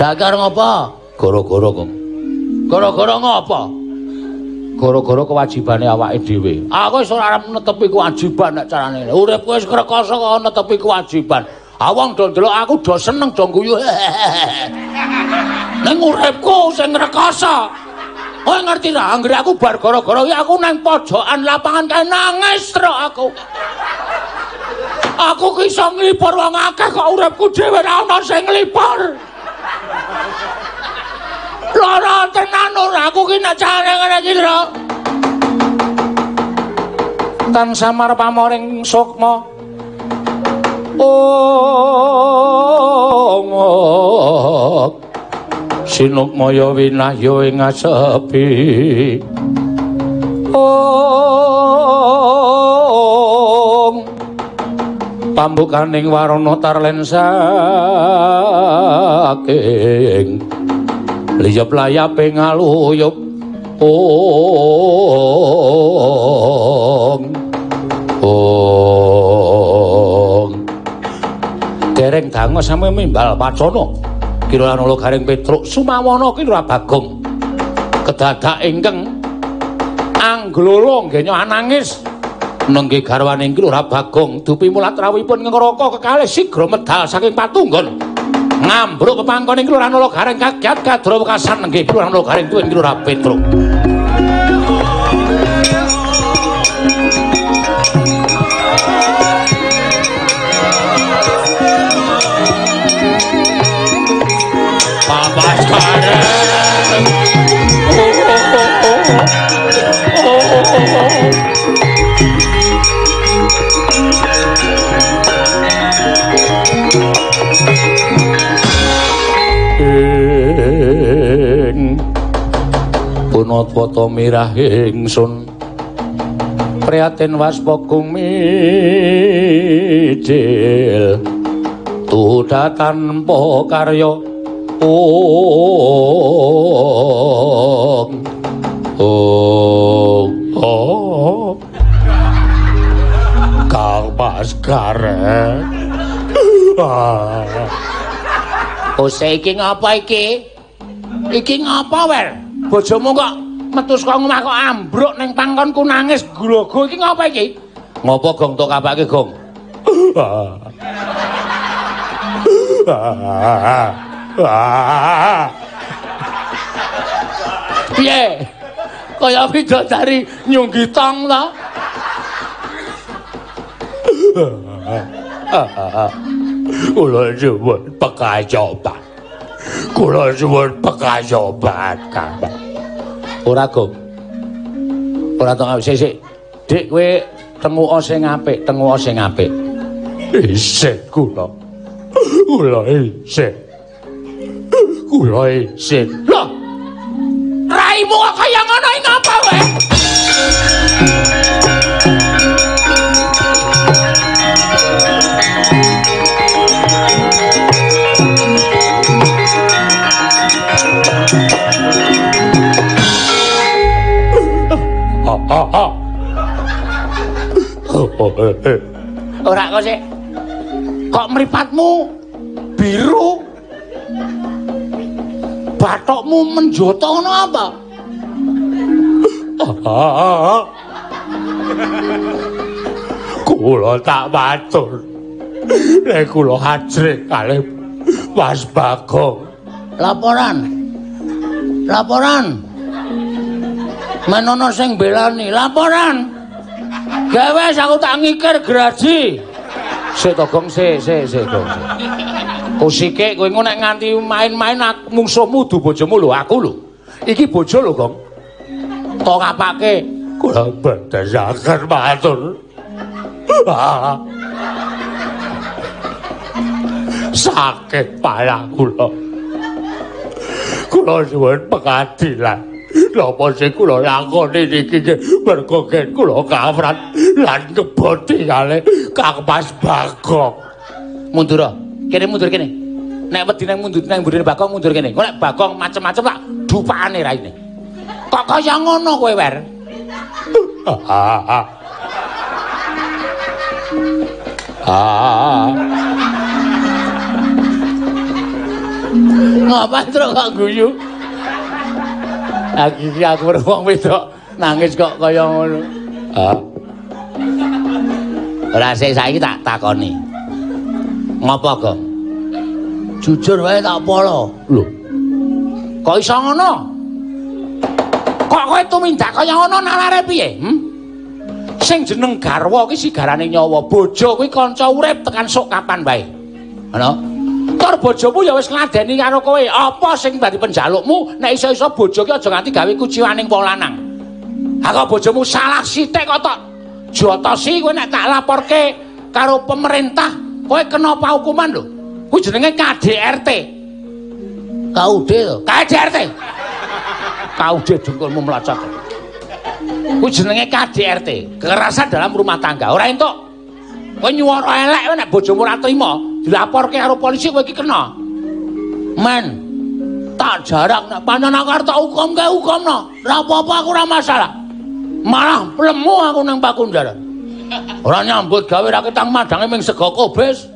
Sakar ngopo? Gara-gara kok. Gara-gara ngopo? Gara-gara kewajibane awake dhewe. Aku wis ora arep netepi kewajiban nek carane. Uripku wis krekoso kok netepi kewajiban. Awang do ndelok aku do seneng do guyu. Ning uripku sing ngrekoso. Kowe ngerti ra, anggere aku bar gara-gara iki aku nang pojokan lapangan kae nangis terus aku. Aku ki iso nglipur wong akeh kok uripku dhewe ra ono sing nglipur. Lara tenan ora aku ki nek carane ngene iki lho. Tan samar pamoring sukma. Oh. Sinukmaya winahya ing asepi. Om pambukaning warana tarlen saking liyep-layape ngaluyup. Om dereng dangu sami mimbal pacana. Kira ana garing Petruk sumawana ki ora Bagong. Kedadak ingkang angglolo nggih anangis nenggih garwane iki ora Bagong dupi mulat rawuhipun ngroko kekalih sigra medal saking patunggon. Ngambruk pepangkon iki ora ana garing kagiat kadra wekasan nenggih ora ana garing tuwin iki ora Petruk. Punatwata mirah ingsun prihatin waspa kumijil tuda tanpa karya. Kang Baskara. Ose iki ngapa iki? Iki ngapa wer? Bojomu kok metu saka omah kok ambruk ning pangkonku nangis glogo iki ngapa iki? Ngopo Gong tok kapake Gong? Piye? Kaya bidadari nyunggi tong ta? Kula suwun pekacoban. Kula suwun pekacoban, Kang. Ora, Gong. Ora tok sik. Dik kowe tenguka sing apik, tenguka sing apik. Isih kula. Kula isih. Kula isih. Loh. Raimu kok kaya ngono iki ngapa wae? Ora kok sik. Kok mripatmu biru? Bathokmu menjata ngono apa? Kula tak matur. Nek kula hajrih kalih Mas Bagong. Laporan. Menono sing belani, laporan. Gawe aku tak ngikir graji. Sik to Gong, sik Gong. Kusike kowe nek nganti main-main musuhmu du bojomu lho, aku lho. Iki bojo lho, Gong. Tok kapake kula badhasaken matur. Sakit payah kula. Kula suwun pengadilan. Napa sing kula lakoni niki mergo kula kawrat lan keboti kalih Kang Mas Bagong. Mundur. Kene mundur kene. Nek wedi nang mundur nang mburine Bagong mundur kene. Nek Bagong macem-macem tak dupakane raine. Kok kaya ngono kowe, Wer? Ngapain terus kok guyu? Iki aku wong wedok nangis kok kaya ngono. Heeh. Ora sik saiki tak takoni. Ngopo, Gong? Jujur wae tak polo. Lho. Kok iso ngono? Kok kowe tumindak kaya ngono nalare piye? Sing jeneng garwa ki sigarane nyawa, bojo kuwi kanca urip tekan sok kapan wae. Ngono. Tur bojomu ya wis ngladeni karo kowe. Apa sing dadi penjalukmu nek iso-iso bojo ki aja nganti gawe kuciwaning wong lanang. Ha kok bojomu salah sithik kok tok jotosi kowe nek tak laporke karo pemerintah, kowe kena hukuman lho. Kuwi jenenge KDRT. KUD to? KDRT. KUD dengkulmu melacak. Kuwi jenenge KDRT, kekerasan dalam rumah tangga. Ora entuk. Kowe nyuwara elek nek bojomu ora trima, dilaporke karo polisi kowe iki kena. Men, tak jarang nek pancen aku arep tak hukumke hukumno. Ora apa-apa aku ora masalah. Malah lemu aku nang Pakundaran. Ora nyambut gawe ra ketang madange ming sego kobes.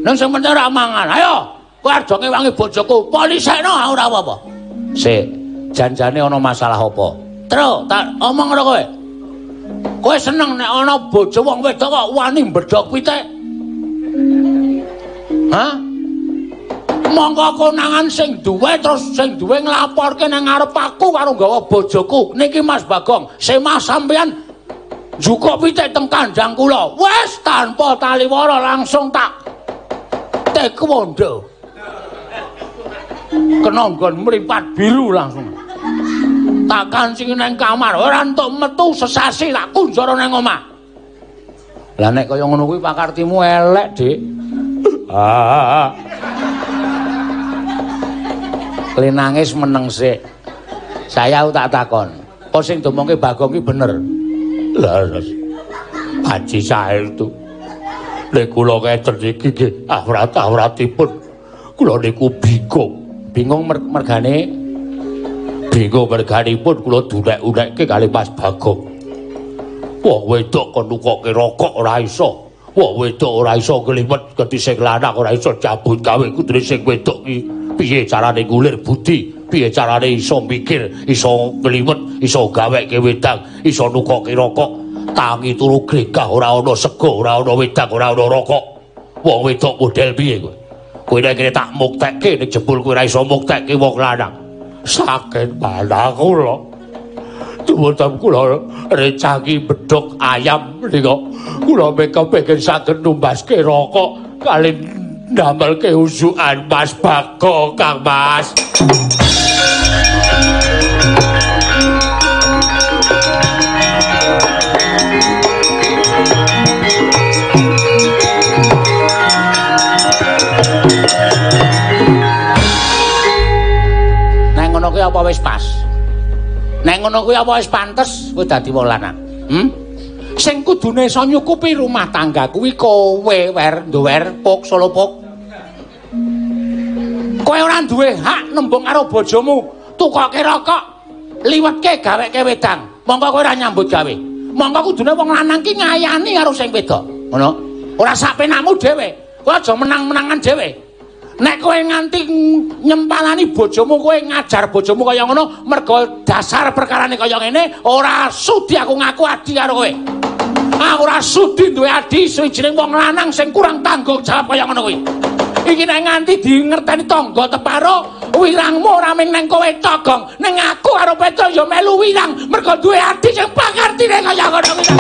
Nang sing penting ora mangan. Ayo, kowe aja ngewangi bojoku. Polisekno ora apa-apa. Sik, janjane ana masalah apa? Terus tak omong karo kowe. Kowe seneng nek ana bojo wong wedok kok wani mbedhok pitik? Hah? Monggo konangan sing duwe terus sing duwe nglaporke nang ngarep aku karo nggawa bojoku. Niki Mas Bagong, semah sampeyan njukuk pitik teng kandhang kula. Wis tanpa taliwara langsung tak taekwondo. Kena nggon mripat biru langsung. Tak kancing nang kamar, ora entuk metu sesasi tak kunjara nang omah. Lah nek kaya ngono kuwi pakartimu elek, Dik. Kli nangis meneng sik. Saya tak takon. Kok sing domongke Bagong ki bener? Lah, Haji sae itu. Nek kula keten iki nggih awrat-awratipun kula niku bingung. Bingung mergane bingung merganipun kula durek-urekke kali Mas Bagong. Wong wedok kon nukokke rokok ora iso. Wong wedok ora iso kliwet ganti sing lanang ora iso cabut gawe kudune sing wedok ki. Piye carane ngulir budi? Piye carane iso mikir, iso kliwet, iso gaweke wedang, iso nukokke rokok. Tangi turu gregah ora ana sego, ora ana wedang, ora ana rokok. Wong wedok model piye kowe? Kowe nek kene tak muktekke nek jebul kowe ora iso muktekke wong lanang. Sakit badan kula. Tuwuh kula recangi bedhog ayam nika. Kula kepengin saged numbaske rokok kali ndamelke usukan Mas Bagong, Kang Mas. Ngono kuwi apa wis pas? Nek ngono kuwi apa wis pantes kowe dadi wong lanang? Sing kudune iso nyukupi rumah tangga kuwi kowe nduwer pok solo pok. Kowe ora duwe hak nembung karo bojomu, tukoke rokok, liwetke gaweke wedang. Monggo kowe ora nyambut gawe. Monggo kudune wong lanang ki ngayani karo sing wedok. Ngono. Ora sak penakmu dhewe. Kowe aja menang-menangan dhewe. Nek kowe nganti nyempalani bojomu, kowe ngajar bojomu kaya ngono, mergo dasar perkarane kaya ngene, ora sudi aku ngaku adi karo kowe. Aku ora sudi duwe adi sawijining wong lanang sing kurang tanggung jawab kaya ngono kuwi. Iki nek nganti dingerteni tangga teparo, wirangmu ora mung nang kowe tok, Gong. Ning aku karo Petro ya melu wirang, mergo duwe adi sing pangertine kaya ngono kuwi.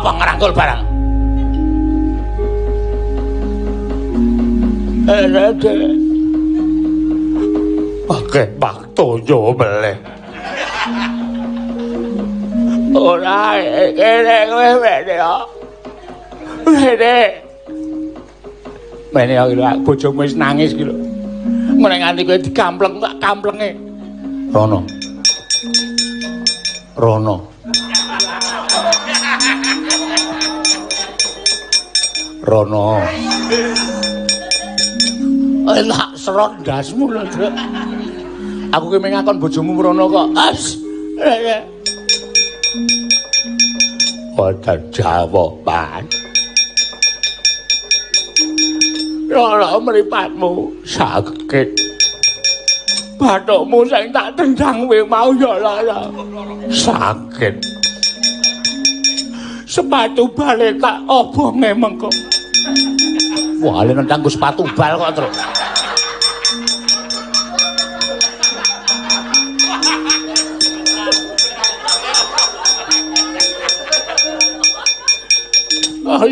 Ngerangkul barang. Dek. Oke, waktunya meleh. Ora kene kowe mene yo. Mene yo bojomu wis nangis iki lho. Ngene nganti kowe dikampleng tak kamplenge. Rono. serot ndasmu lho, Truk. Aku ki ngakon bojomu mrono kok. Boten jawaban. Ora mripatmu sakit. Bathukmu sing tak tendang kowe mau ya lara. Sakit. Sepatu bal tak obonge mengko. Wah, ale nendang go sepatu bal kok, Truk.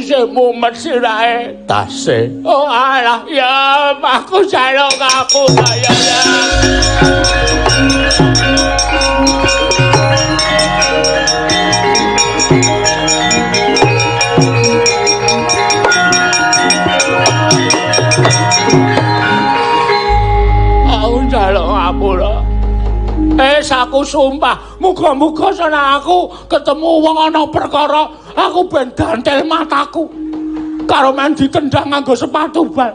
Saya mumet sirahe tase. Oh alah ya aku jaluk kamu saya ya. Aku jaluk ngapura. Aku sumpah, muga-muga sana aku ketemu wong ana perkara, aku ben dantel mataku. Karo men ditendang nganggo sepatu bal.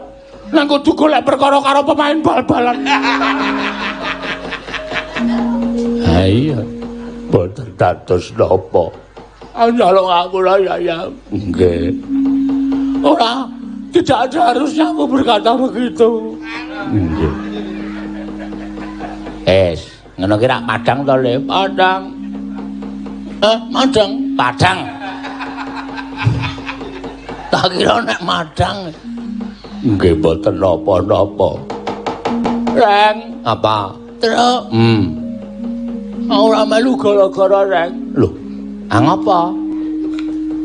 Nang kudu golek perkara karo pemain bal-balan. Ha iya. Boten dados napa. Njaluk aku lah ya. Nggih. Ora, tidak ada harusnya aku berkata begitu. Nggih. Ngono ki rak Padang to, Le? Padang. Madang, Padang. Tak kira nek Madang. Nggih mboten napa-napa. Reng, apa? Truk. Ora melu gara-gara Reng. Lho, ngapa?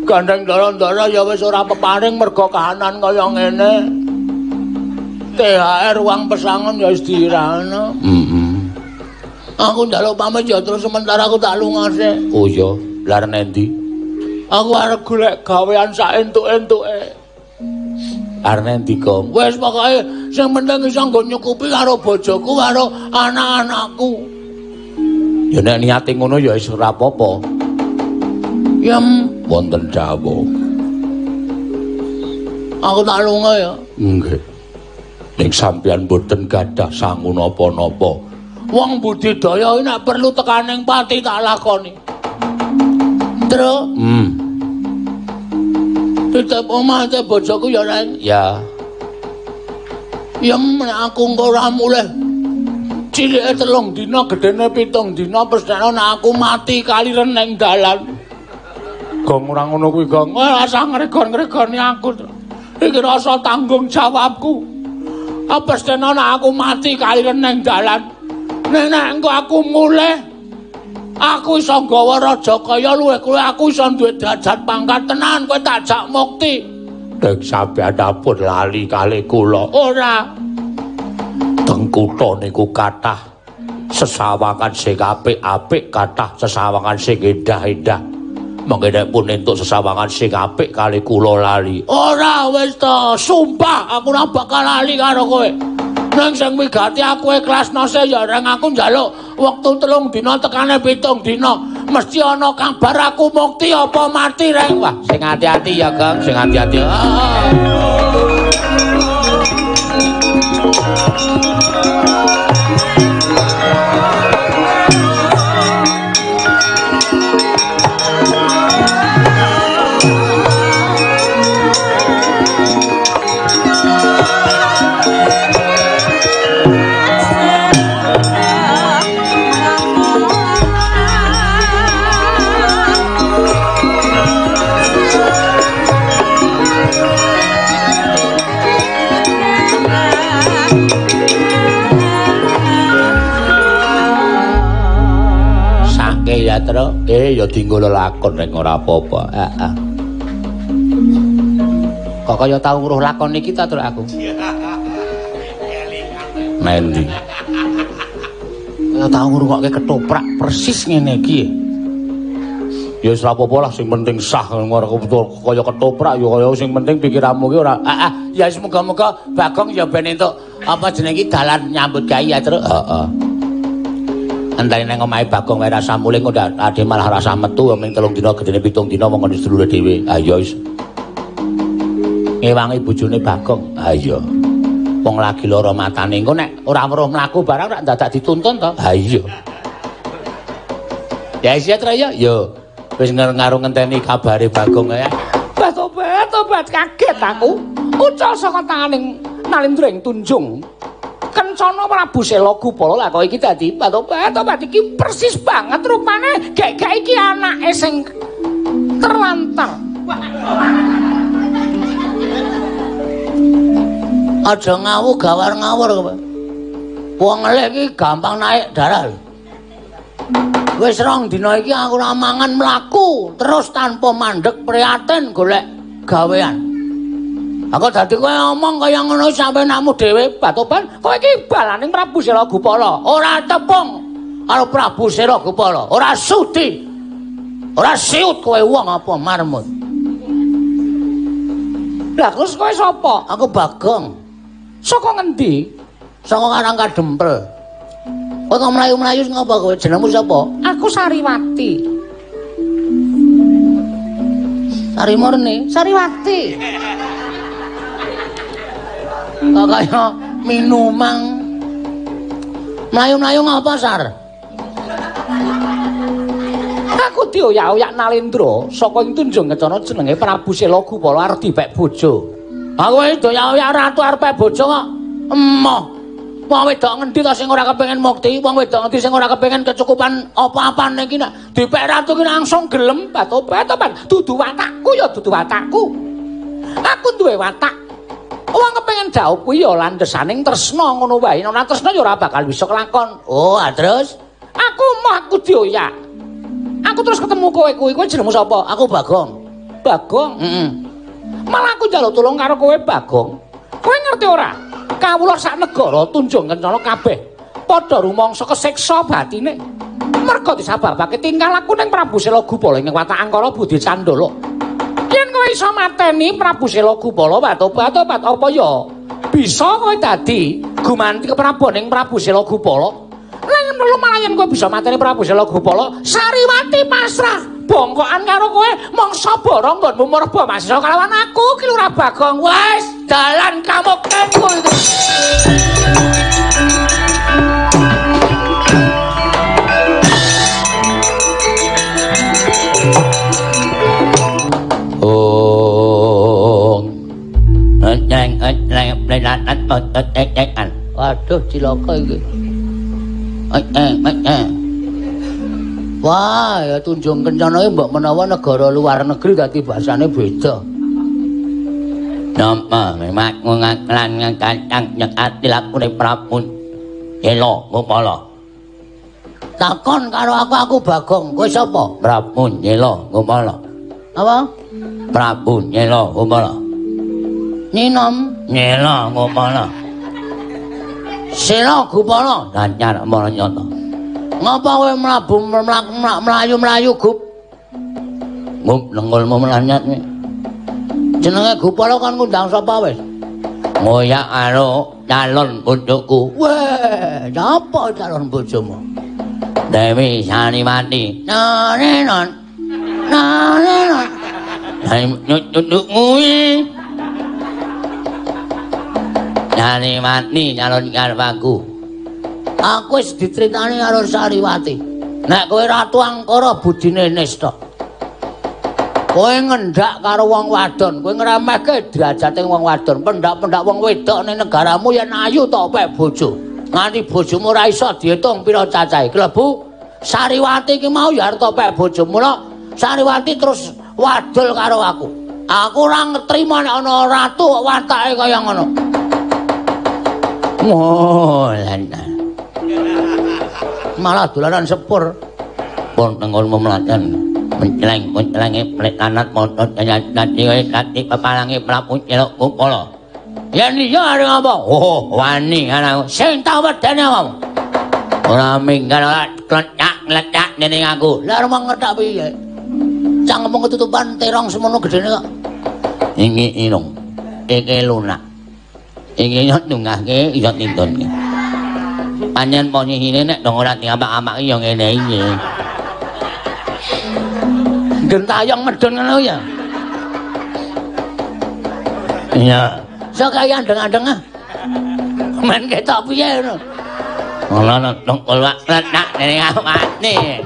Gandeng ndara-ndara ya wis ora peparing mergo kahanan kaya ngene. THR uang pesangon ya wis diirana. Aku njaluk pamit ya terus sementara aku tak lungase. Oh iya, lar nendi? Aku arep golek gawean sak entuk-entuke. Arep nendi, Kong? Wis pokoke sing penting iso nggo nyukupi karo bojoku karo anak-anakku. Ya nek niate ngono ya wis ora apa-apa. Yem wonten dawuh. Aku tak lunga ya. Nggih. Ning sampeyan mboten gadah sangu napa-napa. Wong budidaya nek perlu tekaning pati tak lakoni. Truk. Tetep omah te bojoku ya, Ren. Ya. Ya nek aku engko ora mulih. Cilike 3 dina, gedene 7 dina, pesthene nek aku mati kaliren ning dalan. Gong ora ngono kuwi, Gong. Ora usah ngregon-ngregoni aku. Iki rasa tanggung jawabku. Apa pesthene nek aku mati kaliren ning dalan. Nek engko aku mulih aku iso nggawa raja kaya luwih kuwi aku iso duwe derajat pangkat tenan kowe tak jak mukti. Dek sampeyan dapur lali kalih kula. Ora. Teng kutha niku kathah sesawangan sing apik-apik, kathah sesawangan sing endah-endah. Mengke nek pun entuk sesawangan sing apik kalih kula lali. Ora wis to, sumpah aku ora bakal lali karo kowe. Nang sing wigati aku ikhlas nase ya Reng aku njaluk wektu 3 dina tekane 7 dina. Mesti ana kabar aku mukti apa mati Reng. Wah, sing hati-hati ya, Kang, sing hati-hati. Ya terus ya dienggo lelakon nek ora apa-apa. Heeh. Kok kaya tau nguruh lakon iki ta terus aku. Mendi. Kaya tau ngrungokke ketoprak persis ngene iki. Ya wis ora apa-apa lah sing penting sah ngono kaya ketoprak ya kaya sing penting pikiranmu ki ora. Heeh. Ya wis muga-muga Bagong ya ben entuk apa jenenge iki dalan nyambut gawe ya terus. Heeh. Antare nang omahe Bagong wae rasa muling kok ade malah rasa metu ming 3 dina gedene 7 dina mongko sedulure dhewe. Ha ya wis. Ngewangi bojone Bagong. Ha iya. Wong lagi lara matane engko nek ora weruh mlaku barang rak dadak dituntun to. Ha iya. Ya siat ra ya? Yo. Wis ngaruh ngenteni kabare Bagong ya. Tobat kaget aku. Ucal saka tanganing Nalendra ing Tunjung. Kencana Prabu Selagupala lah kok iki dadi tobat iki persis banget rupane gek iki anake sing terlantar. Aja ngawu gawar-ngawur kowe. Wong elek iki gampang naik darah. Wis rong dina iki aku ora mangan mlaku terus tanpa mandeg prihatin golek gawean. Aku dadi kowe ngomong kaya ngono sampe nakmu dhewe Batoban, kowe iki balaning Prabu Selagupala, ora tepung karo Prabu Selagupala, ora sudi. Ora siut kowe wong apa marmut. Lah terus kowe sapa? Aku Bagong. Saka ngendi? Saka Karangkadempel. Kowe kok mlayu-mlayu ngapa kowe? Jenengmu sapa? Aku Sariwati. Sari Murni, Sariwati. Kok kaya minumang. Mlayu-mlayu ngapa, Sar? Aku dioyak-oyak Nalendra saka ing Tunjung Kencana jenenge Prabu Selagupala arep dipek bojo. Aku iki dioyak-oyak ratu arep pek bojo kok. Emoh. Wong wedok ngendi to sing ora kepengin mukti, wong wedok ngendi sing ora kepengin kecukupan apa-apane iki nek dipek ratu ki langsung gelem Batoban. Dudu watakku ya dudu watakku. Aku duwe watak. Wong kepengin dhaup kuwi ya landhesaning tresna ngono wae. Nek tresna ya ora bakal bisa kelakon. Oh, terus aku dioyak. Aku terus ketemu kowe jenengmu sapa? Aku Bagong. Bagong? Heeh. Malah aku njaluk tulung karo kowe Bagong. Kowe ngerti ora? Kawula sak negara Tunjung Kencana kabeh padha rumangsa kesiksa batine. Merga disababake tingkah laku ning Prabu Selagupala ing watak Angkara Budi Candala. Yen kowe iso mateni Prabu Selagupala Batobat apa ya bisa kowe dadi gumanti keprabaning Prabu Selagupala. Lan perlu malah yen kowe bisa mateni Prabu Selagupala, Sariwati pasrah bongkokan karo kowe mangsa bara nggonmu merba masisa kalawan aku ki Lurah Bagong. Wis dalan kamuktenku itu. Waduh cilaka iki. Wah, ya Tunjung Kencana iki mbok menawa negara luar negeri dadi bahasane beda. Napa memang nganglan ngangkang nyekati lakune Prabu Selagupala. Takon karo aku Bagong, kowe sapa? Prabu Selagupala. Apa? Prabu Selagupala. Ninom Selagupala. Selagupala danyar maranyata. Ngapa kowe mlayu-mlayu gup? Gup nengolmu melanyat nih. Jenenge Gupala kan ngundang sapa wis? Ngoyak karo calon bojoku. Weh, napa calon bojomu? Dewi Sariwati. Narenon. Nyucukmu iki. Sariwati calon karepku. Aku wis dicritani karo Sariwati. Nek kowe Ratu Angkara budine nista. Kowe ngendhak karo wong wadon, kowe ngremehke derajate wong wadon. Pendak-pendak wong wedok ning negaramu yen ayu tok pek bojo. Nganti bojomu ora iso diitung pira cacahe. Klebu Sariwati iki mau ya arep pek bojomu. Mula Sariwati terus wadul karo aku. Aku ora ngetrima nek ana ratu kok watake kaya ngono. Lan. Malah dolanan sepur. Pun nengolmu meladan. Menceleng pelit lanat montot nanti pepalangi Prabu Selagupala. Ya iya arep apa? Oh, wani ana sing tau wedene apa? Ora minggal ora klecak dening aku. Lah rumang ngetak piye? Cang ngomong ketutupan terong semono gedene kok. Iki irung. Iki lunak. Iki yo tungahke iso tintonke. Panjen mau nyihine nek dong ora diamak-amak ya ngene iki. Gentayang medun ngono ya. Iya. Sok kaya andeng-andeng ah. Men ketok piye ngono. Ana nang kolak nak ning awakne.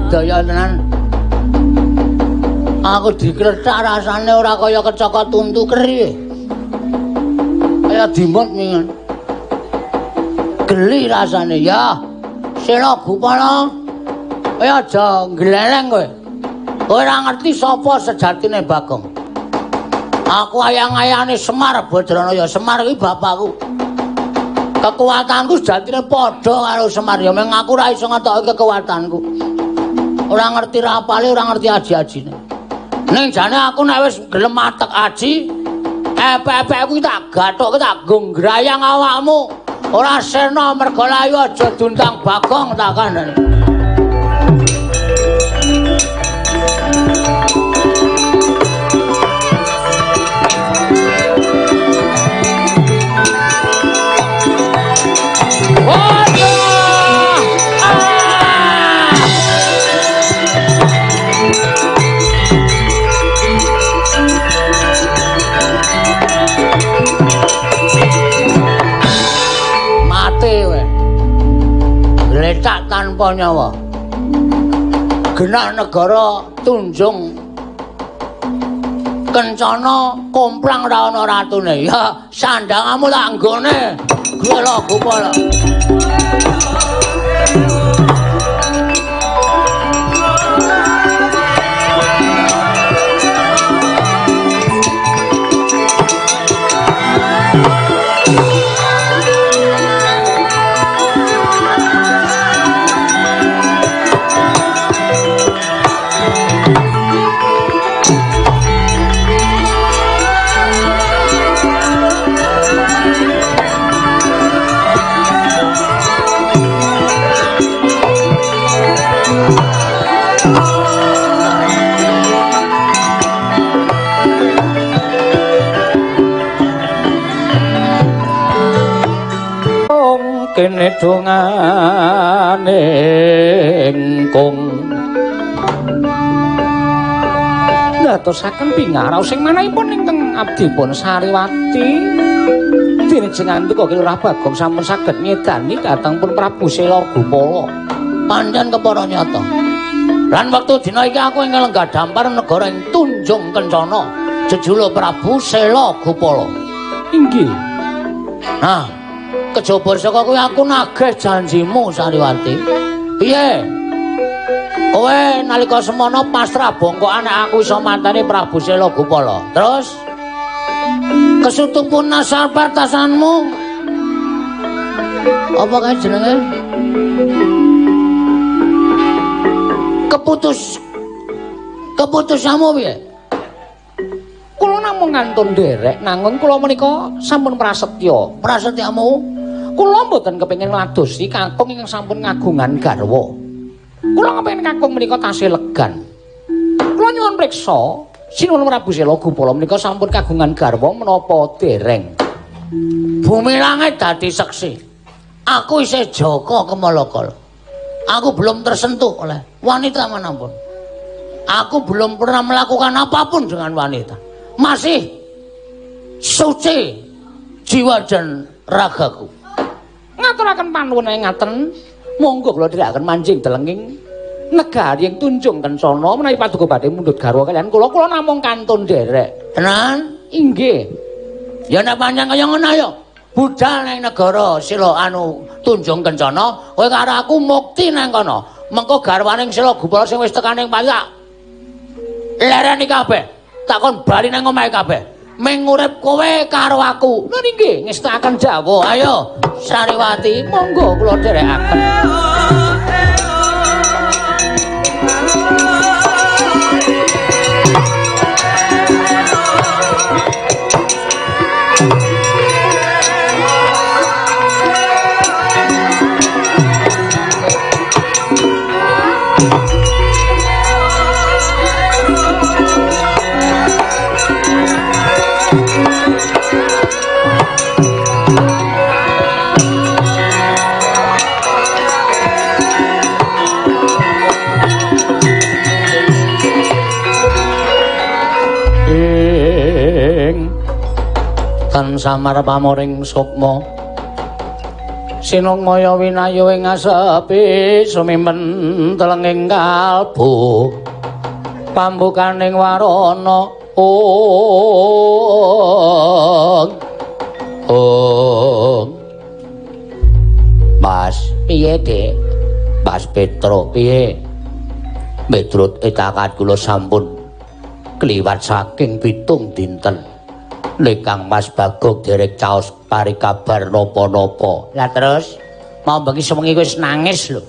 Daya tenan. Aku dikrethak rasane ora kaya kecaka tuntu keri. Kaya dimut mingan. Geli rasane ya. Sira Gupala. Kaya aja gleleng kowe. Kowe ora ngerti sapa sejatine Bagong. Aku ayang-ayane Semar Badranaya. Semar iki bapakku. Kekuatanku sejatine padha karo Semar. Ya meng aku ora iso ngetokke kekuatanku. Ora ngerti rapale, ora ngerti aji-ajine. Ning jane aku nek wis gelem matek aji, epek-epekku tak gathukke tak nggrayang awakmu. Ora sena mergo layu aja duntang Bagong tak kandhani. Letak tanpa nyawa. Genah negara Tunjung Kencana komplang ra ana ratune. Ya sandangamu tak nggone. Gula Gupala. Kene dongane engkung ndatosaken pingaraos sing manahipun ingkang abdipun Sariwati dijenengan kok Lurah Bagong sampun saged nyedani dhateng pun Prabu Sela Gupala pancen kepara nyata lan wektu dina iki aku ing lenggah dampar negara ing Tunjung Kencana jejuluk Prabu Sela Gupala inggih nah kejaba saka kowe aku nagih janjimu Sariwati. Piye? Kowe nalika semana pasrah bongkokan aku iso mantani Prabu Sela Gupala. Terus kesutupun nasar partasanmu. Apa kae jenenge? Keputusanmu piye? Kula namung ngantun nderek nanging kula menika sampun prasetya. Prasetyamu kula mboten kepengin ngladosi kakung ingkang sampun ngagungan garwa. Kula kepengin kakung menika tasih legan. Kula nyuwun priksa, sinuwun Prabu Sela Gupala menika sampun kagungan garwa menapa dereng. Bumi langit dadi seksi. Aku isih Jaka Kemalakala. Aku belum tersentuh oleh wanita manapun. Aku belum pernah melakukan apapun dengan wanita. Masih suci jiwa dan ragaku. ngaturaken panuwun ngaten. Monggo kula dherekaken manjing delenging negari ing Tunjung Kencana menawi paduka badhe mundhut garwa kaliyan kula namung kantun derek. Tenan? Inggih. Ya nek pancen kaya ngono ya. Budal ning negara Sila Tunjung Kencana, kowe karo aku mukti nang kono. Mengko garwaning Sila Gupala sing wis tekan ning Pati tak lereni kabeh. Takon bali nang omahe kabeh. Ming urip kowe karo aku. Lha nggih ngestakaken dawuh. Ayo Sariwati, monggo kula dherekaken. Tan samar pamoring sukma sinungmaya winayu ing asepi sumimen telenging kalbu pambukaning warana Mas piye Dik? Mas Petro piye? Miturut itakat kula sampun kliwat saking 7 dinten. Lekang Mas Bagong derek caos parikabar napa-napa. Lah terus mau bengi sewengi wis nangis lho.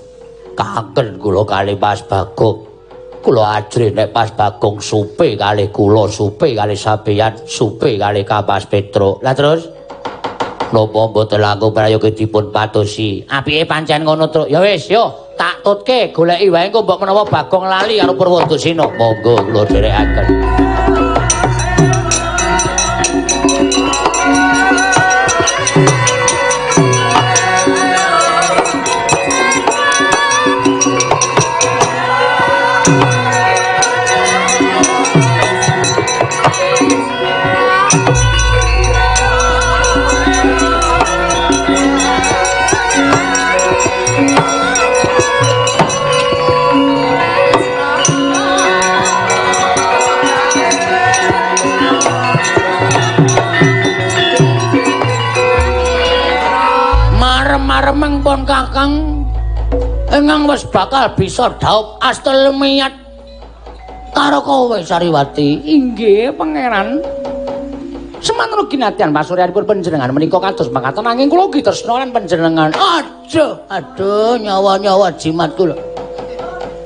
Kangen kula kali Mas Bagong. Kula ajri nek Mas Bagong supe kali kula, supe kali sampeyan, supe kali Ka Mas Petro. Lah terus napa mboten langkung prayoga dipun patosi. Apike pancen ngono truk. Ya wis yo tak tutke goleki wae engko mbok menawa Bagong lali karo Purwodasina. Monggo kula dherekaken. Maremeng pun Kakang ingkang wis bakal bisa dhaup astel miyat karo kowe Sariwati. Inggih pangeran. Semanten ginatian pasuryanipun panjenengan menika kados mangkaten nanging kula ugi tresna lan panjenengan. Aduh nyawa-nyawa jimat kula.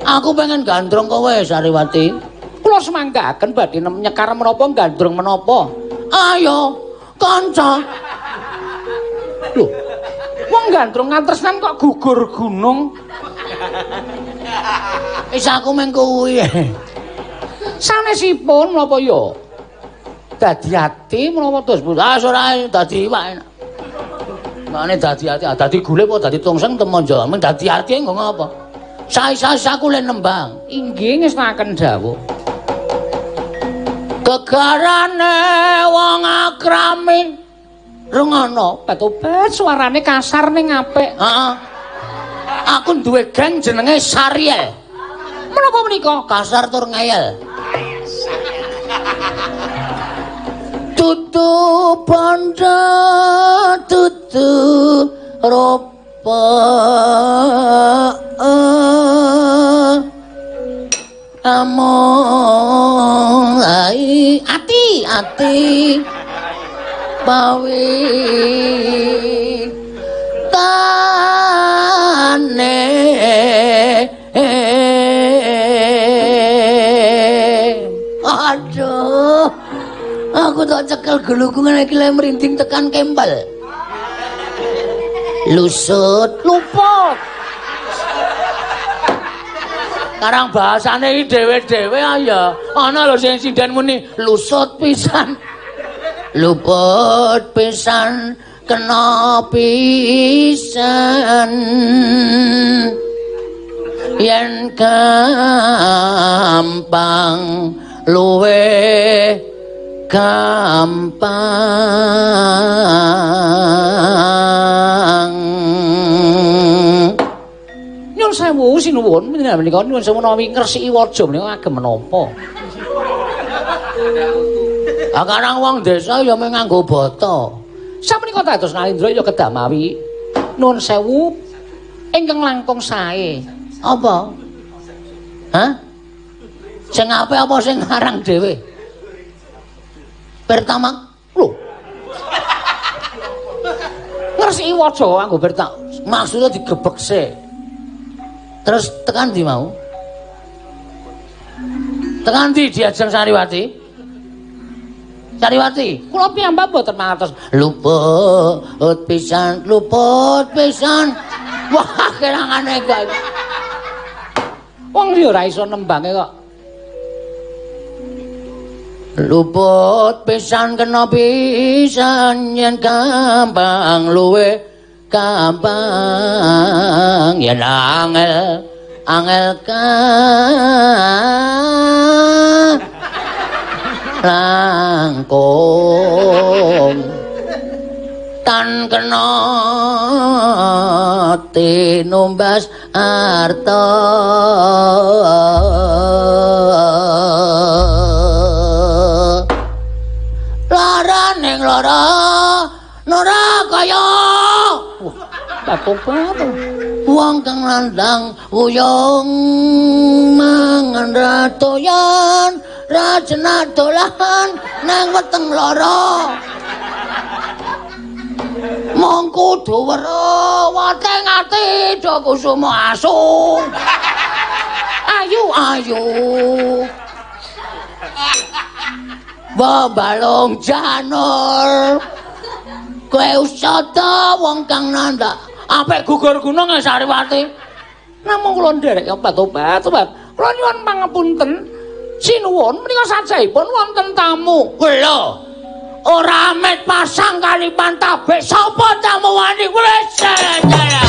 Aku pengen gandrung kowe Sariwati. Kula semanggaken badhe nyekar menapa gandrung menapa. Ayo kanca. Lho, wong gandrung ngantresnan kok gugur gunung. Wis aku meng kuwi. Sanesipun menapa ya? Dadi ati menapa terus ora dadi iwak enak. Mane dadi ati, dadi gule apa dadi tungseng temonjo. Men dadi ati engko ngapa? Sae-sae le nembang. Inggih ngestakaken dawuh. Gegarane wong akramin rungono Patobat suarane kasar ning apik. Heeh. Aku duwe geng jenenge Sariel. Menapa menika? Kasar tur ngeyel. Tutu panda tutu rupa among ai ati bawi tane aduh aku tak cekel gelunggungan iki le merinding tekan kembal lusut luput karang bahasane iki dhewe-dhewe ya ana lho sing sinden muni lusut pisan luput pisan kena pisan yen gampang luwe gampang Nuwun sewu sinuwun menika nuwun sewu menawi ngresiki waja menika agem menapa. Akarang wong desa ya mung nganggo bata. Sapunika dados Nalindra ya kedamawi. Nuwun sewu ingkang langkung sae. Apa? Hah? Sing apik apa sing ngarang dhewe? Pertama, lho. Ngresiki waja nganggo pertama. Maksudnya digebek sik. Terus tekan ndi mau? Tekan ndi diajeng Sariwati? Sariwati, kula piyambak mboten mangertos. Luput pisan. Wah, kelangane kok. Wong ya ora iso nembange kok. Luput pisan kena pisan yen gampang luwe gampang yen angel langkung tan kena tinumbas arta lara ning lara nora kaya apa wong kang landang uyung mangan ratoyan rajena dolan nang weteng lara mong kudu weruh wateng ati do kusuma asu ayu babalong janur kowe usada wong kang nanda apik gugur gunung Sariwati namung kula nderek obat-obat kula nyuwun pangapunten sinuwun menika sajaipun wonten tamu lho ora met pasang kalipan tabek sapa tamu wani wis jaya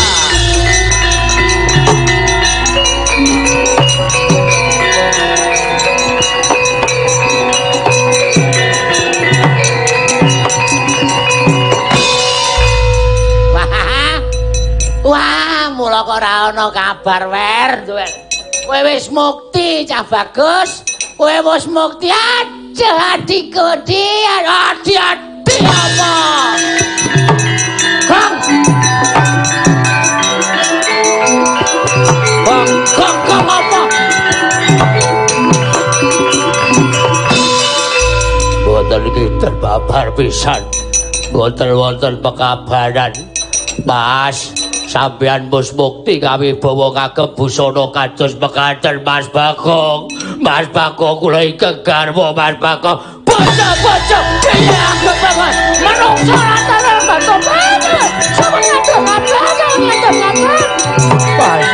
wah mula kok ora ana kabar wer kowe wis mukti cah bagus kowe wis mukti aja adi-adi apa Kang apa boten iki terbabar pisan boten wonten pekabaran Mas sampeyan mus mukti kawibawa kagem busana kados mekaten Mas Bagong kula ingkang garwa Mas Bagong bocah-bocah iya banget manungsa rata-rata batu sama ngatur Mas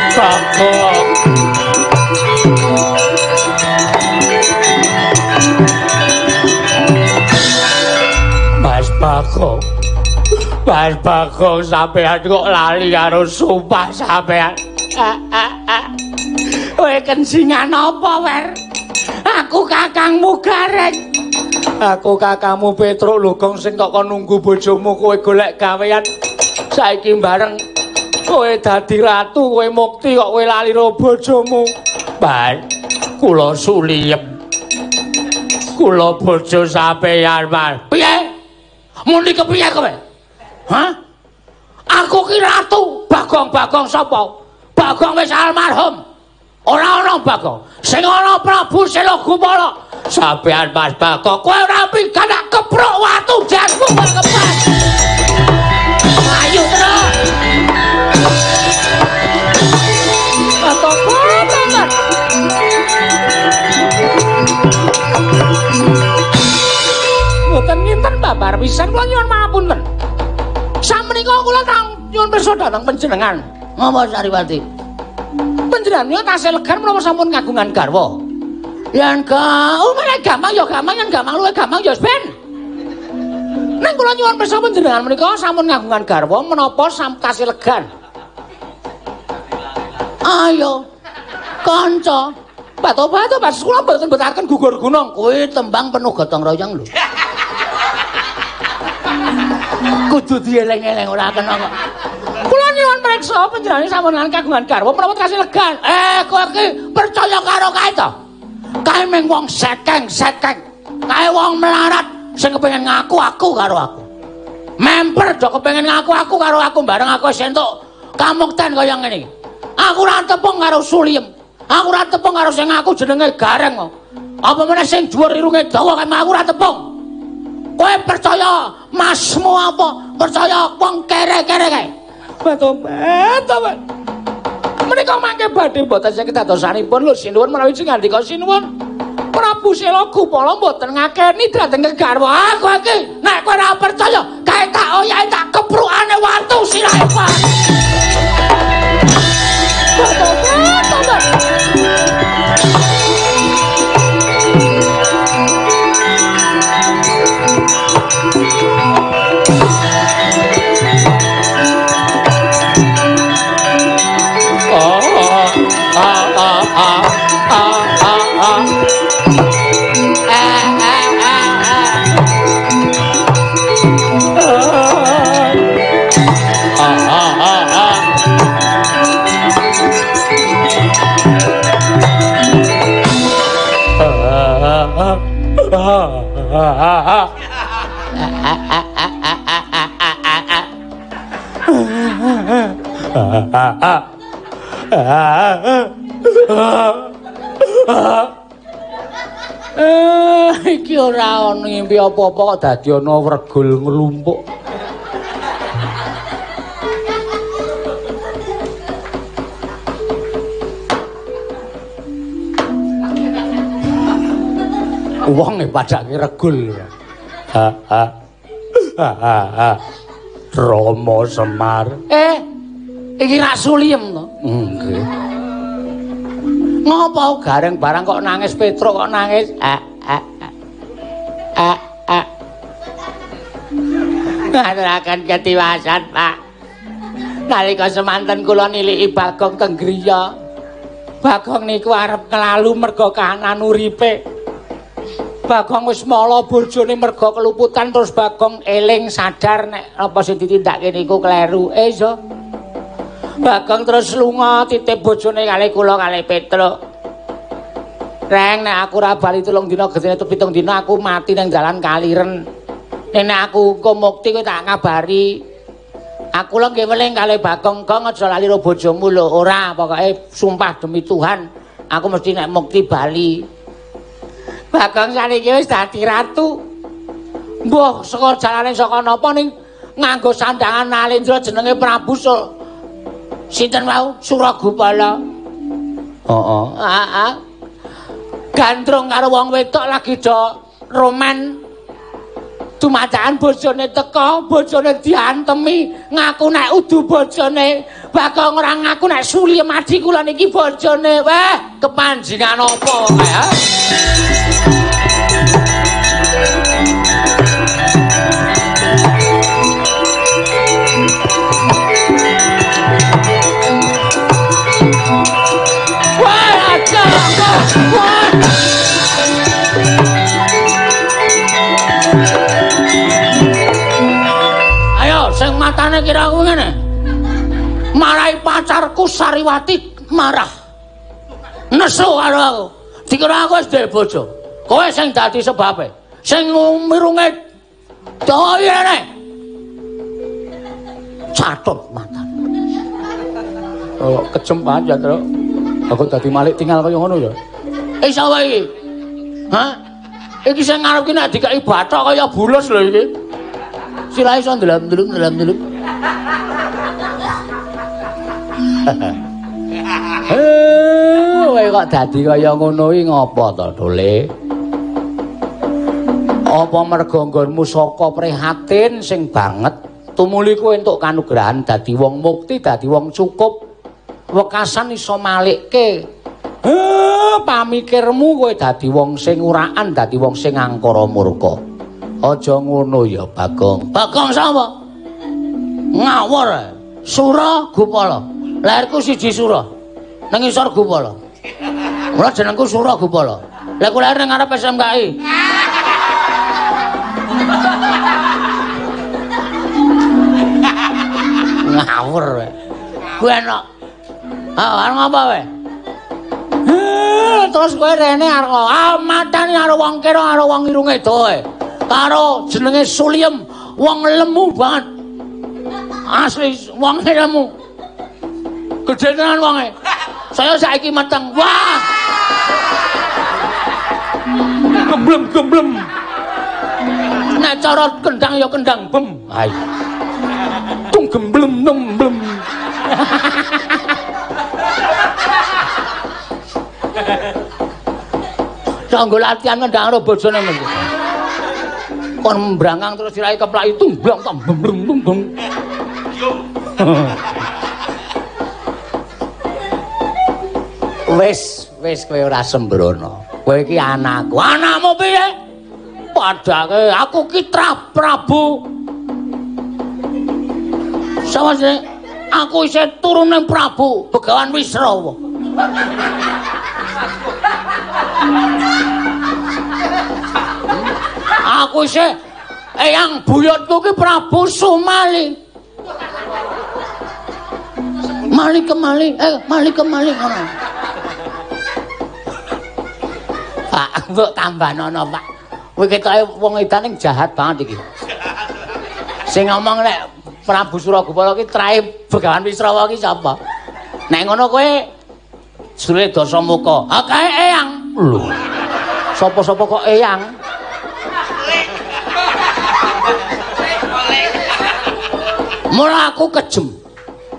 Bagong Mas Bagong sampeyan kok lali karo sumpah sampeyan. Kowe kensingan apa, Wer? Aku kakangmu Gareng. Aku kakangmu Petruk Lugong sing kok nunggu bojomu kowe golek gawean. Saiki bareng kowe dadi ratu, kowe mukti kok kowe lali karo bojomu. Bar, kula suliyem. Kula bojo sampeyan, Mas. Piye? Muni kepiye kowe? Hah? Aku ki ratu, Bagong sapa? Bagong wis almarhum. Ora ana Bagong. Sing ana Prabu Selogumara. Sampeyan Mas Bagong, kowe ora pikan keprok watu jasmu kepas. Ayo terus. Apa banget? Mboten nginten babar pisan kula nyuwun pangapunten. Samenika kula nyuwun pirsa dhateng panjenengan. Ngapa Sariwati? Panjenengan tasih legan menapa sampun kagungan garwa? Yen menek gampang ya gampang, yen gampang luwih gampang ya ben. Ning kula nyuwun pirsa panjenengan menika sampun kagungan garwa menapa tasih legan? Ayo. Kanca. Batu-batu pas kula mboten betaken gugur gunung. Kuwi tembang penuh gotong royong lho. Kudu dieleng-eleng ora kena kok. Kula nyuwun Meksa panjenengane sampun kagungan garwa menapa kasih legan. Kowe iki percaya karo kae to? Kae mung wong sekeng-sekeng. Kae wong melarat sing kepengin ngaku aku karo aku. Memper do kepengin ngaku aku karo aku bareng aku wis entuk kamukten kaya ngene. Aku ora tepung karo Suliem. Aku ora tepung karo sing ngaku jenenge Gareng. Apa meneh sing dhuwur irunge dawa kae aku ora tepung. Kowe percaya masmu apa? Percaya wong kere-kere kae? Beto-beto. Menika mangke badhe mboten saged dadosanipun lho sinuwun menawi sing ngandika sinuwun. Prabu Sela Gupala mboten ngakeni dhateng garwa aku iki. Nek kowe ora percaya, kae tak oyahe tak keprukane watu sirahe Pak. Beto-beto. Iki ora ana ngimpi apa-apa kok dadi ana wregul nglumpuk. Wong padake regul. Rama Semar. Iki rak Suliem to? Nggih. Ngopo Gareng barang kok nangis Petruk kok nangis? Ngaturaken ketiwasan, Pak. Nalika semanten kula niliki Bagong teng griya. Bagong niku arep nglalu merga kahanan uripe. Bagong wis mala bojone merga keluputan terus Bagong eling sadar nek apa sing ditindakake niku kleru. Iso. Bagong terus lunga titip bojone kalih kula kalih Petruk. Reng nek aku ora bali 3 dina getine 7 dina aku mati nang dalan Kaliren. Nek aku kumukti kowe tak ngabari. Aku lho nggih weling kalih Bagong, Gong aja lali karo bojomu lho. Ora, pokoke sumpah demi Tuhan aku mesti nek mukti bali. Bagong saniki wis dadi ratu. Mbah saka jalane saka napa ning nganggo sandangan Nalendra jenenge Prabu sinten wau Suragupala. Heeh. Gandrung karo wong wedok lagi do roman. Dumadakan bojone teka, bojone diantemi, ngaku nek udu bojone. Bagong ora ngaku nek Suliem adhi kula niki bojone. Weh, kepanjingan apa kae? Sing matane kira aku ngene. Marahi pacarku Sariwati marah. Nesu karo aku. Dikira aku wis duwe bojo. Kowe sing dadi sebabe. Sing mirunge doyene. Catut matane. Oh, kejem panjang, Tru. Aku dadi malik tinggal kaya ngono ya. Iso wae iki. Hah? Iki sing ngarep ki nek dikai bathok kaya bulus lho iki. Sira iso ndelam-ndelum. Kowe kok dadi kaya ngono iki ngopo to, Dole? Apa merga nggonmu saka prihatin sing banget tumuli kowe entuk kanugrahan dadi wong mukti, dadi wong cukup, wekasan iso malikke. Pamikirmu kowe dadi wong sing uraan, dadi wong sing angkara murka. Aja ngono ya, Bagong. Bagong sapa? Ngawur. Suragupala. Lairku siji Sura. Nang isor Gupala. Mula jenengku Suragupala. Lah ku lair nang ngarep SMKI. Ngawur. Kuwi enak. Arep ngapa kowe? Terus kowe rene arep matani karo wong kira karo wong irunge doe. Karo jenenge Suliem, wong lemu banget. Asli wong lemu. Gedhe tenan wonge. Saya saiki meteng. Wah. Gemblem. Nek cara kendang ya kendang bem. Hai. Tung gemblem nemblem. Sanggo latihan kendang karo bojone men. Kon mbrangang terus sirahe keplak itu blong tam blung. Wis kowe ora sembrono. Kowe iki anakku. Anakmu piye? Padake aku ki Prabu. Sawise aku isih turuning Prabu Begawan Wisrawa. Aku isih eyang buyutku ki Prabu Sumali. Mali kemali ngono. Pak, mbok tambanono, Pak. Kowe ketoke wong edan jahat banget iki. Sing ngomong nek Prabu Suragupala ki trahe Begawan Wisrawa ki sapa? Nek ngono kowe Sule Dasamuka. Ha kae eyang. Lho. Sapa-sapa kok eyang? Mula aku kejem.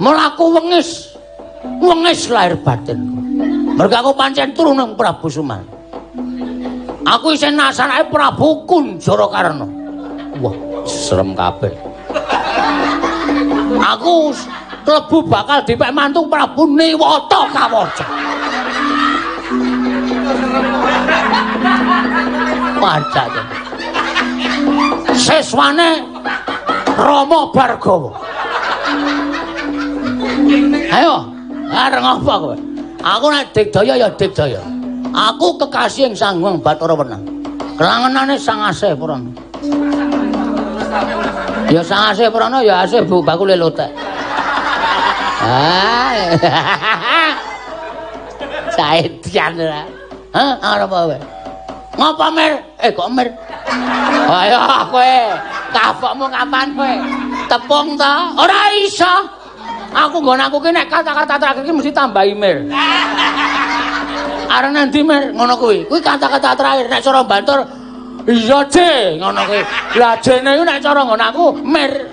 Mula aku wengis. Wengis lahir batinku. Mergo aku pancen turuning Prabu Sumali. Aku isih nasanake Prabu Kunjara Karna. Wah, serem kabeh. Aku klebu bakal dipek mantu Prabu Niwata Kawaca. Wajah. Seswane Rama Bargawa. Ayo, areng apa kowe? Aku nek digdaya ya digdaya. Aku kekasih yang Sanghyang Bathara Wenang. Kelangenane Sang Asih Purana. Ya Sang Asih Purana ya asih bu bakule lotek. Saedian ora. Hah, arep apa? Ngapa Mir? Kok Mir? Ayo kowe, kapokmu kapan kowe? Tepung ta? Ora iso. Aku nggon aku ki nek kata-kata terakhir ki mesti tambahi Mir. Arep nanti Mir ngono kuwi. Kuwi kata-kata terakhir nek cara Bantur iya Je ngono kuwi. Lah jene iku nek cara nggon aku Mir.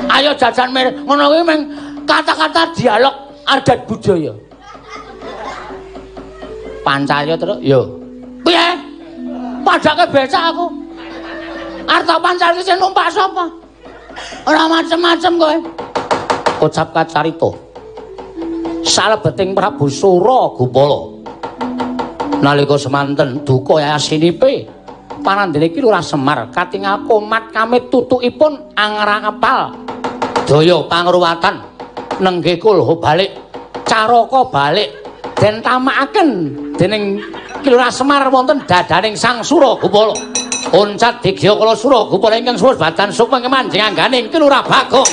Ayo jajan Mir ngono kuwi meng kata-kata dialog adat budaya. Pancalya terus yo. Piye? Padake becak aku. Arep pancal ki sing numpak sapa? Ora macem-macem kowe. Ucap kacarita. Salebeting Prabu Suragupala. Nalika semanten duka yasinipe panandene iki Lurah Semar katingal komat kamit tutukipun angrangepal daya pangruwatan nenggih kulha balik caraka balik den tamakaken dening Ki Lurah Semar wonten dadaning Sang Suragupala. Oncat digya kala Suragupala ingkang suwus badan sukma kemanjing angganing Ki Lurah Bagong.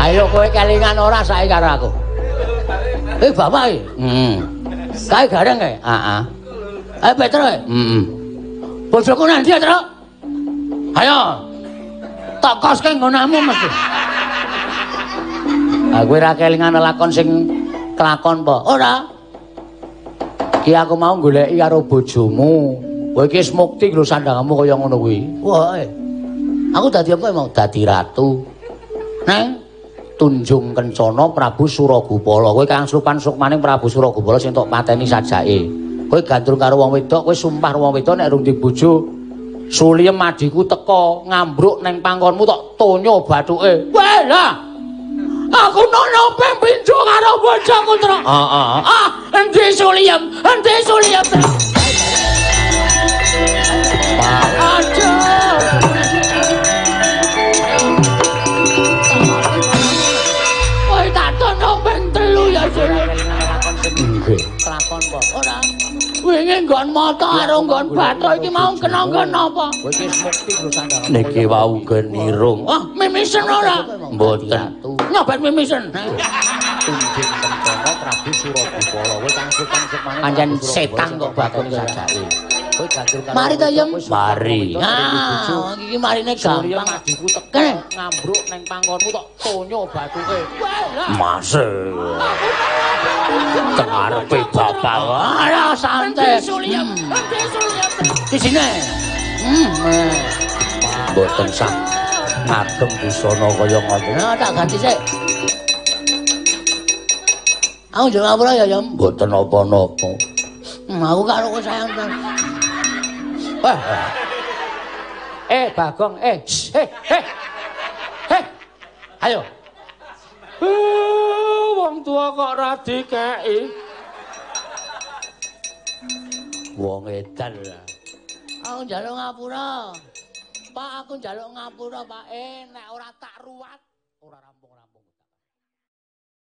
Ayo kowe kelingan ora saiki karo aku. Bapak iki. Kae gareng kae? Heeh. Petro. Bojoku nang ndi, Tru? Ayo. Tak koske nggonamu mesti. Kowe ra kelingan lakon sing kelakon apa? Ora. Ki aku mau goleki karo bojomu. Kowe iki wis mukti lho sandhanganmu kaya ngono kuwi. Wah. Aku dadi apa mau? Dadi ratu. Neng Tunjung Kencana Prabu Suragupala. Kowe kang Srupan Sukmaning Prabu Suragupala sing tok pateni sajake. Kowe gandrung karo wong wedok, kowe sumpah wong wedok nek rung dibojo Suliem adiku teka ngambruk ning pangkonmu tok tonyo bathuke. Weh lah. Aku nono pempinjo karo bojoku, Tru. Endi Suliem? Endi Suliem, Tru? Aduh. Kowe tak wingi nggon mata karo nggon Bathara iki mau kena-kena apa? Kowe iki mukti lho sandang. Niki wau genirung. Wah, mimisen ora? Mboten. Nyobat mimisen. Tunjing Kentara Prabu Surabipala. Kowe kang sultan semane. Pancen setan kok Bagong sajake. Kowe gadur karo. Mari to, Yem. Mari. Nah, iki marine Surya gampang. madiku teken ngambruk ning panggonmu tok tonyo bathuke. Mas. Tengarepe bapak. Ala santai. Di sini. Mboten sak ngagem busana kaya ngoten. Nah, tak ganti sik. Aku yo ngapura ya, Yem. Mboten apa-apa. Aku karo kowe sayang tenan. Wah. Bagong, Ayo. Wong tua kok ra dikeki. Wong edan lah. Aku njaluk ngapura. Pak, aku njaluk ngapura, Pak. Nek ora tak ruwat, ora rampung.